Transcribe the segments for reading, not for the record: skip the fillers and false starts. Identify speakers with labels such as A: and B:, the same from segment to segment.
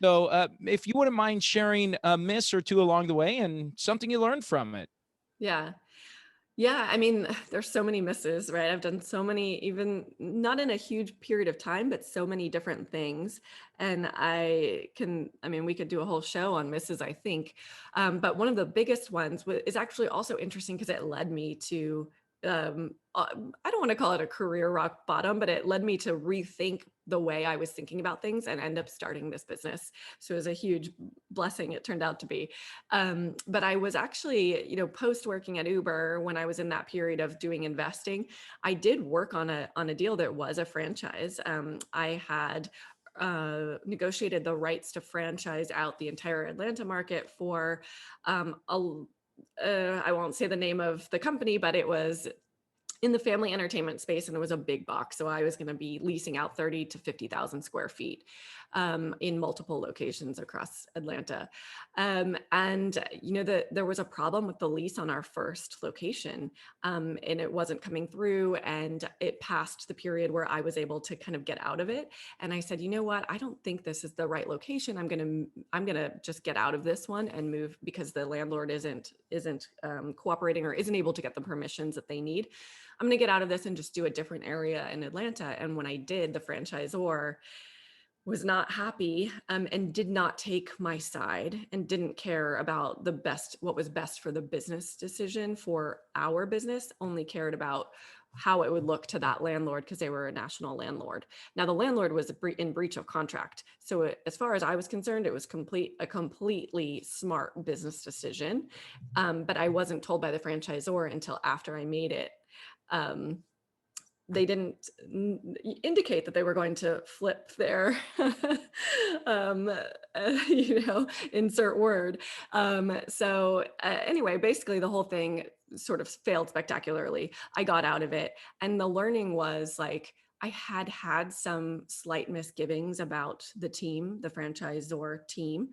A: So if you wouldn't mind sharing a miss or two along the way and something you learned from it.
B: Yeah. Yeah, I mean, there's so many misses, right? I've done so many, even not in a huge period of time, but so many different things. And I mean, we could do a whole show on misses, I think. But one of the biggest ones is actually also interesting because it led me to, I don't want to call it a career rock bottom, but it led me to rethink the way I was thinking about things and end up starting this business. So it was a huge blessing, it turned out to be. But I was actually, post working at Uber, when I was in that period of doing investing, I did work on a deal that was a franchise. I had negotiated the rights to franchise out the entire Atlanta market for I won't say the name of the company, but it was in the family entertainment space, and it was a big box. So I was going to be leasing out 30 to 50,000 square feet in multiple locations across Atlanta. And there was a problem with the lease on our first location, and it wasn't coming through, and it passed the period where I was able to kind of get out of it. And I said, you know what? I don't think this is the right location. I'm gonna just get out of this one and move, because the landlord isn't cooperating or isn't able to get the permissions that they need. I'm going to get out of this and just do a different area in Atlanta. And when I did, the franchisor was not happy, and did not take my side and didn't care about what was best for the business decision for our business, only cared about how it would look to that landlord, because they were a national landlord. Now, the landlord was in breach of contract. So as far as I was concerned, it was a completely smart business decision. But I wasn't told by the franchisor until after I made it. Um, they didn't indicate that they were going to flip their um, insert word. Anyway, basically the whole thing sort of failed spectacularly. I got out of it, and the learning was like, I had some slight misgivings about the franchisor team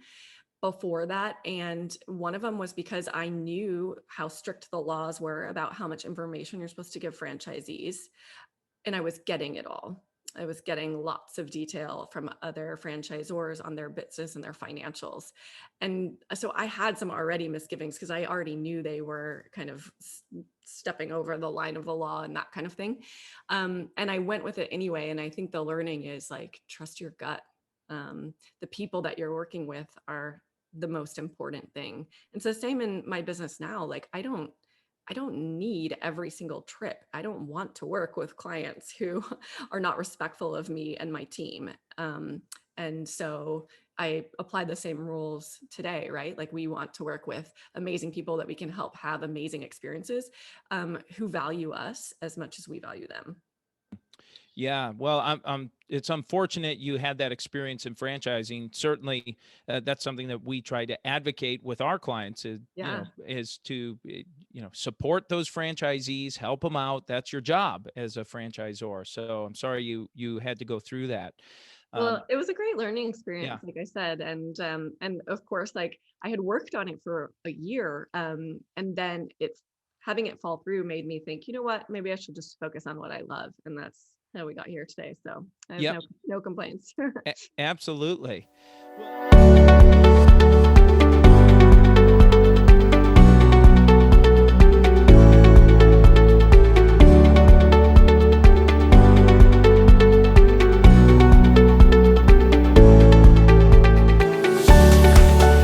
B: before that. And one of them was because I knew how strict the laws were about how much information you're supposed to give franchisees. And I was getting it all. I was getting lots of detail from other franchisors on their business and their financials. And so I had some already misgivings, because I already knew they were kind of stepping over the line of the law and that kind of thing. And I went with it anyway. And I think the learning is like, trust your gut. The people that you're working with are the most important thing. And so same in my business now. Like, I don't need every single trip. I don't want to work with clients who are not respectful of me and my team. And so I apply the same rules today, right? Like, we want to work with amazing people that we can help have amazing experiences, who value us as much as we value them.
A: Yeah, well, it's unfortunate you had that experience in franchising. Certainly, that's something that we try to advocate with our clients.
B: Yeah.
A: Is to support those franchisees, help them out. That's your job as a franchisor. So I'm sorry you had to go through that.
B: Well,
A: Um,
B: it was a great learning
A: yeah,
B: experience, like I said, and of course, like, I had worked on it for a year, and then having it fall through made me think, you know what, maybe I should just focus on what I love, and that's how we got here today. So I have
A: yep,
B: no complaints.
A: absolutely.